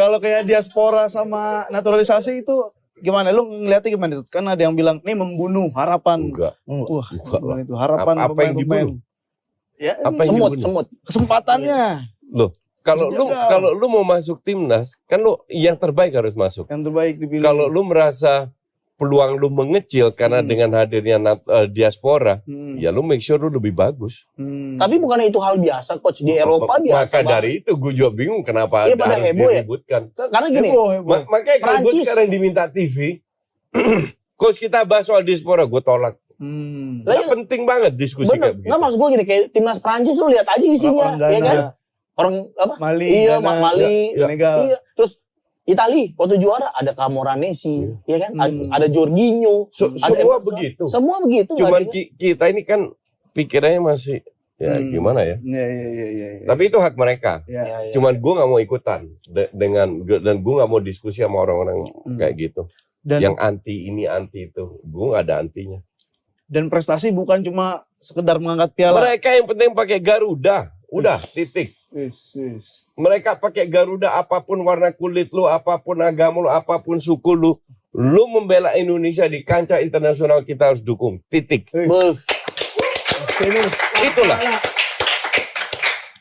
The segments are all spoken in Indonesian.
Kalau kayak diaspora sama naturalisasi itu gimana? Lu ngeliatnya gimana itu? Kan ada yang bilang nih membunuh harapan. Enggak. Wah, Enggak. itu harapan Apa yang dibunuh? Ya, Apa yang dibunuh? Semut. kesempatannya. Loh, kalau lu mau masuk timnas, kan lu yang terbaik harus masuk. Yang terbaik dipilih. Kalau lu merasa peluang lu mengecil karena dengan hadirnya diaspora, ya lu make sure lu lebih bagus. Tapi bukannya itu hal biasa, Coach. Di Eropa biasa. Maka dari itu gue juga bingung kenapa Iya, pada harus heboh ya? diributkan. Karena gini, Makanya kalau gue Prancis. sekarang diminta TV, Coach kita bahas soal diaspora, gue tolak. Nggak penting banget diskusi kayak begitu. Nggak, maksud gue gini, kayak timnas Prancis lu lihat aja isinya, ya kan? Orang apa? Mali, iya, Ghana, Mali, Senegal. iya. Terus Itali waktu juara ada Camoranesi, ya kan? Ada Jorginho, ada Semua Emerson. begitu. Semua begitu. Cuman adanya. kita ini kan pikirannya masih ya gimana ya? Iya. Tapi itu hak mereka. Ya. Ya. Cuman gue nggak mau ikutan dan gue nggak mau diskusi sama orang-orang kayak gitu. Dan Yang anti ini anti itu, gue nggak ada antinya. dan prestasi bukan cuma sekedar mengangkat piala. Mereka yang penting pakai Garuda, udah titik. Wis. Mereka pakai Garuda apapun warna kulit lu, apapun agama lu, apapun suku lu membela Indonesia di kancah internasional kita harus dukung. Titik. Itulah.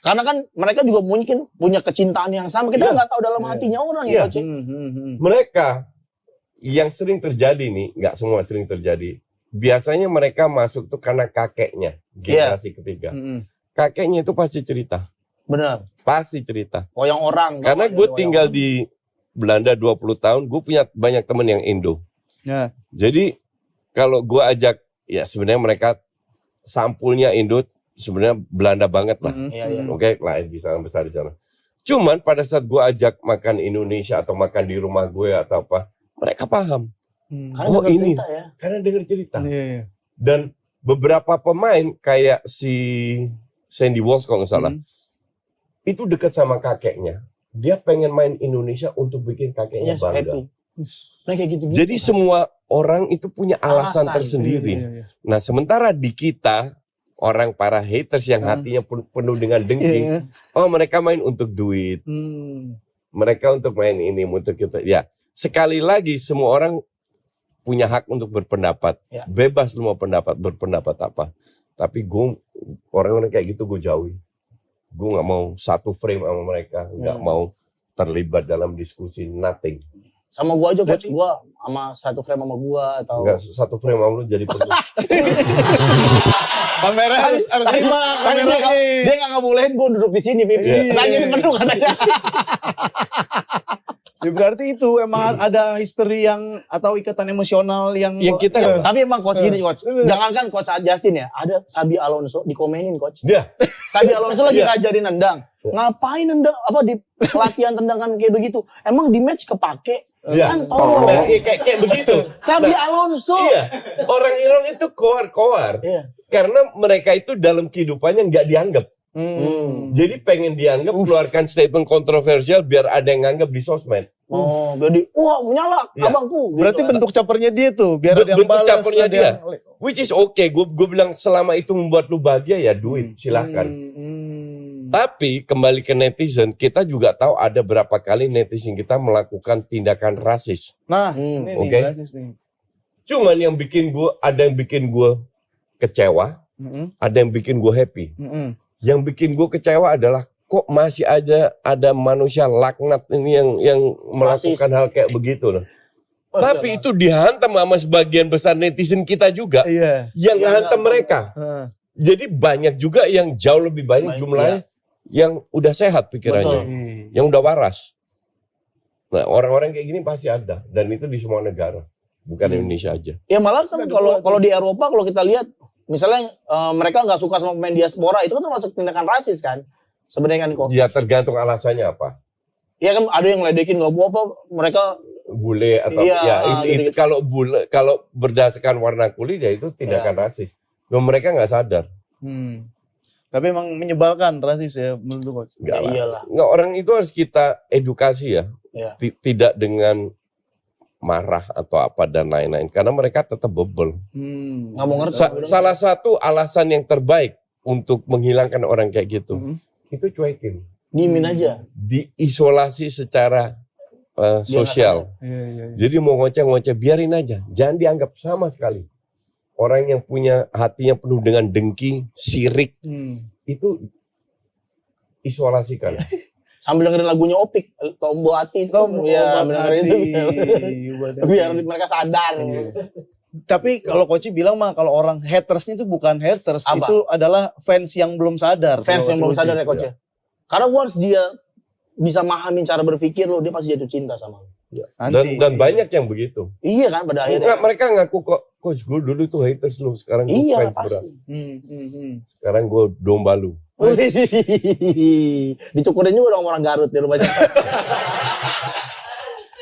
Karena kan mereka juga mungkin punya kecintaan yang sama. Kita nggak tahu dalam hatinya orang ya, Coach. Mereka yang sering terjadi nih, nggak semua sering terjadi. Biasanya mereka masuk tuh karena kakeknya, generasi ketiga. Kakeknya itu pasti cerita. Benar. Pasti cerita. Yang orang. Karena gue tinggal di Belanda 20 tahun, gue punya banyak temen yang Indo. Ya. Jadi kalau gue ajak, ya sebenarnya mereka sampulnya Indo, sebenarnya Belanda banget lah. Iya. Oke, lain di sana besar di sana. Cuman pada saat gue ajak makan Indonesia atau makan di rumah gue atau apa, mereka paham. Karena dengar cerita ya. Karena dengar cerita. Iya. Dan beberapa pemain kayak si Sandy Walsh kalau nggak salah, itu dekat sama kakeknya. Dia pengen main Indonesia untuk bikin kakeknya Yes, bangga. happy. Nah, kayak gitu. Jadi semua orang itu punya alasan Alasan. tersendiri. Iya. Nah sementara di kita, orang para haters yang hatinya penuh dengan dengki, oh mereka main untuk duit. Mereka untuk main ini, untuk kita. Ya, sekali lagi semua orang punya hak untuk berpendapat. Ya. Bebas lu mau berpendapat apa. Tapi gue, orang-orang kayak gitu gue jauhi. Gue gak mau satu frame sama mereka. Gak mau terlibat dalam diskusi, nothing. Sama gua aja, Coach. Gua sama satu frame sama gua atau Enggak, satu frame sama lu jadi penuh. Kamera harus lima kamera nih. dia nggak ngebolehin gua duduk di sini, Pip. Tanya di penuh katanya. Ya, berarti itu emang ada history yang atau ikatan emosional yang kita Tapi emang Coach gini, Coach. Jangankan Coach Justin ya, ada Sabi Alonso dikomenin, Coach. dia Sabi Alonso lagi ngajarin nendang. Ngapain nendang apa di pelatihan tendangan kayak begitu? Emang di match kepake? Kan tolong. kayak begitu. Sabi Alonso. Iya. Orang itu koar-koar. Iya. Karena mereka itu dalam kehidupannya nggak dianggap. Jadi pengen dianggap, keluarkan statement kontroversial biar ada yang nganggap di sosmed. Oh, jadi wah menyala abangku. Berarti gitu. bentuk capernya dia tuh biar ada yang Bentuk balas, capernya ada dia. yang- Which is okay. Gue bilang selama itu membuat lu bahagia ya duit, silakan. Tapi kembali ke netizen, kita juga tahu ada berapa kali netizen kita melakukan tindakan rasis. Nah, ini Oke. nih, rasis nih. Cuman yang bikin gue, ada yang bikin gue kecewa, ada yang bikin gue happy. Yang bikin gue kecewa adalah kok masih aja ada manusia laknat ini yang melakukan hal kayak begitu loh. Tapi itu dihantam sama sebagian besar netizen kita juga Iya. yang ngehantam mereka. Jadi banyak juga yang jauh lebih banyak jumlahnya yang udah sehat pikirannya, yang udah waras. Nah orang-orang kayak gini pasti ada dan itu di semua negara, bukan Indonesia aja. Ya malah kan kalau di Eropa kalau kita lihat misalnya mereka nggak suka sama pemain diaspora itu kan termasuk tindakan rasis kan sebenarnya kan kok. Ya tergantung alasannya apa. Ya kan ada yang ledekin nggak apa mereka bule atau itu kalau berdasarkan warna kulit ya itu tindakan rasis. Cuma mereka nggak sadar. Tapi emang menyebalkan rasis ya menurut Coach. Enggak lah. Iyalah. Nggak, orang itu harus kita edukasi ya. Tidak dengan marah atau apa dan lain-lain karena mereka tetap bebel. Nggak mau ngerti. Salah satu alasan yang terbaik untuk menghilangkan orang kayak gitu itu cuekin. Diemin aja. Diisolasi secara sosial. Iya. Jadi mau ngoceh-ngoceh biarin aja, jangan dianggap sama sekali. Orang yang punya hatinya penuh dengan dengki, sirik, itu isolasikan. Sambil dengerin lagunya Opik, Tombo Hati itu. Iya, benar itu. Biar mereka sadar. Tapi kalau Koci bilang mah kalau orang hatersnya itu bukan haters, Apa? itu adalah fans yang belum sadar. Fans yang Kalau belum Koci. sadar ya coach ya. Karena once dia bisa mahamin cara berpikir lo, dia pasti jatuh cinta sama lo. Dan banyak yang begitu. Iya kan pada akhirnya. Enggak, mereka ngaku kok, coach gue dulu tuh haters lu, sekarang gue Iya fans berat. pasti. Sekarang gue domba lu. Dicukurin juga dong orang Garut di rumahnya.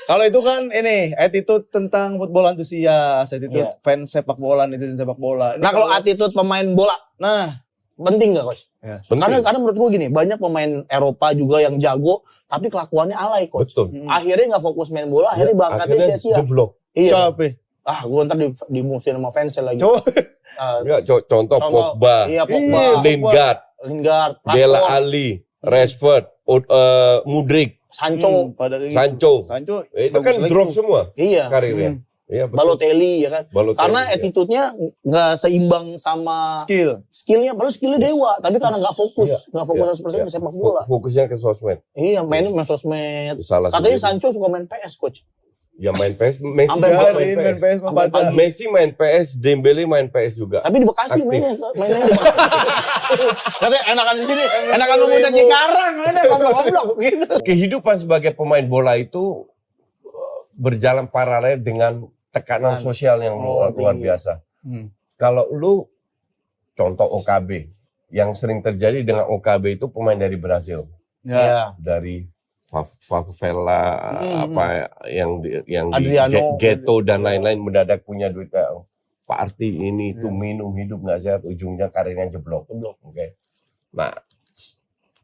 Kalau itu kan ini attitude tentang football antusias, attitude Iya. fans sepak bola, netizen sepak bola. Ini Nah kalau attitude pemain bola nah, penting nggak coach? Penting. Karena menurut gue gini, banyak pemain Eropa juga yang jago, tapi kelakuannya alay coach. Betul. Akhirnya nggak fokus main bola, akhirnya bakatnya Akhirnya sia-sia. jeblok. Iya. siapa? Gue ntar dimusuhin sama fans lagi. Coba. Ya, contoh Pogba, Iya Pogba, Iya. Lingard, Dela Rashford, Ali, Rashford, Mudryk, Sancho. Pada Sancho. Itu bagus kan lagi drop tuh. semua Iya. karirnya. Iya, betul. Balotelli ya kan. Balotelli, Karena iya. attitude-nya nggak seimbang sama skill. skillnya. Padahal skillnya dewa, tapi karena nggak fokus, Iya. nggak fokus Iya. 100% di sepak bola. Fokusnya ke sosmed. Iya, main sosmed. Salah Katanya sendiri. Sancho suka main PS, coach. Ya main PS, Messi Sampai juga pagi, main PS mah Sampai pada. pagi. Messi main PS, Dembele main PS juga. Tapi di Bekasi Aktif. mainnya di Bekasi. Katanya enakan di sini, enakan lu muncul Cikarang, mainnya goblok gitu. Kehidupan sebagai pemain bola itu berjalan paralel dengan tekanan sosial yang luar tinggi. biasa. Kalau lu contoh OKB, yang sering terjadi dengan OKB itu pemain dari Brasil, Iya. dari favela apa yang di Adriano. ghetto dan lain-lain mendadak punya duit party ini itu minum hidup nggak sehat, ujungnya karirnya jeblok. Oke. Nah,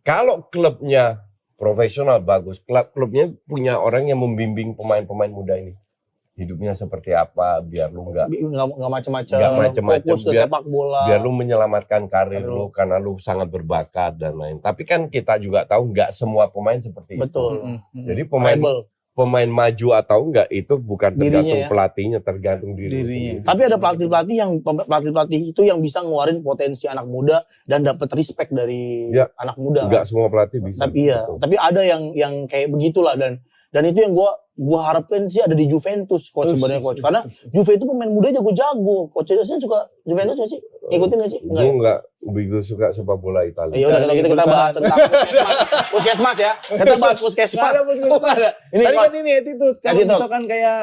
kalau klubnya profesional bagus, klubnya punya orang yang membimbing pemain-pemain muda ini. Hidupnya seperti apa biar lu nggak Nggak Nggak macem-macem, fokus ke biar- sepak bola. biar lu menyelamatkan karir lu karena lu sangat berbakat dan lain. Tapi kan kita juga tahu nggak semua pemain seperti itu. Betul. Jadi pemain maju atau enggak itu bukan Dirinya tergantung ya. pelatihnya, tergantung diri Dirinya. sendiri. Tapi ada pelatih-pelatih itu yang bisa ngeluarin potensi anak muda dan dapat respect dari Ya. anak muda. Enggak semua pelatih bisa. Tapi iya, Betul. tapi ada yang kayak begitulah dan itu yang gua harapin sih ada di Juventus coach sebenarnya coach. Karena Juve itu pemain muda jago-jago. Coach Josnya suka Juventus nggak sih? Ngikutin nggak sih? Gue enggak begitu suka sepak bola Italia. Ya udah kita bahas tentang puskesmas ya. Kita bahas puskesmas. Ada puskesmas. Oh, ada. Ini Tadi coach. kan ini attitude. Kalau Attitude. misalkan kayak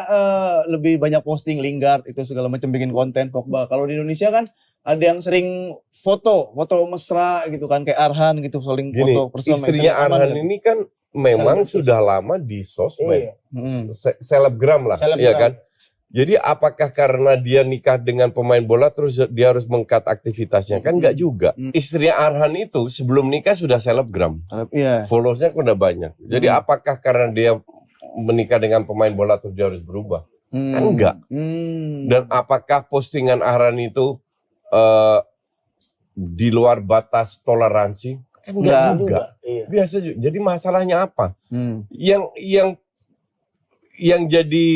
lebih banyak posting Lingard itu segala macam bikin konten Pogba. Kalau di Indonesia kan ada yang sering foto mesra gitu kan kayak Arhan gitu saling Gini, foto bersama. istrinya Aman Arhan gitu. ini kan memang sudah lama di sosmed. Iya. Selebgram lah, Selebgram. iya kan? Jadi apakah karena dia nikah dengan pemain bola terus dia harus mengkat aktivitasnya? Kan enggak juga. Istrinya Arhan itu sebelum nikah sudah selebgram. Iya. Followersnya udah banyak. Jadi apakah karena dia menikah dengan pemain bola terus dia harus berubah? Kan enggak. Dan apakah postingan Arhan itu di luar batas toleransi? Kan enggak juga. Iya. Biasa juga. Jadi masalahnya apa? Yang jadi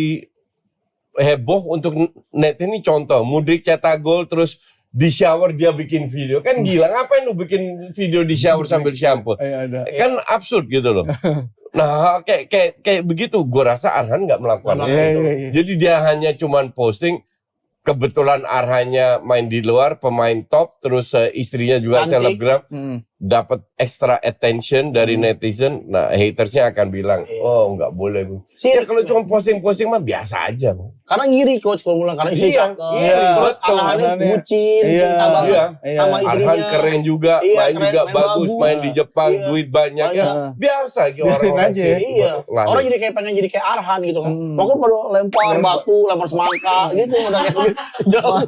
heboh untuk net ini contoh Mudryk cetak gol terus di shower dia bikin video, kan gila, ngapain lu bikin video di shower sambil shampoo? Ada. Kan absurd gitu loh. Nah kayak begitu gue rasa Arhan nggak melakukan itu. Jadi dia hanya cuman posting. Kebetulan Arhannya main di luar, pemain top, terus istrinya juga Cantik. selebgram, dapat extra attention dari netizen. Nah, hatersnya akan bilang, oh nggak boleh bu. Ya kalau cuma posting-posting mah biasa aja bu. Karena ngiri coach kalau bilang karena istri Iya, cakep. iya, Terus betul. Arhannya Arhannya. bucin, Iya, cinta banget iya. sama istrinya. Arhan keren juga, Iya, main keren, juga main bagus, bagus. main di Jepang, Iya. duit banyak ya. Banyak. Biasa gitu Biarin orang-orang aja. sih. Iya. Lahir. Orang jadi kayak pengen jadi kayak Arhan gitu kan. Pokoknya pada lempar batu, lempar semangka gitu udah kayak jauh.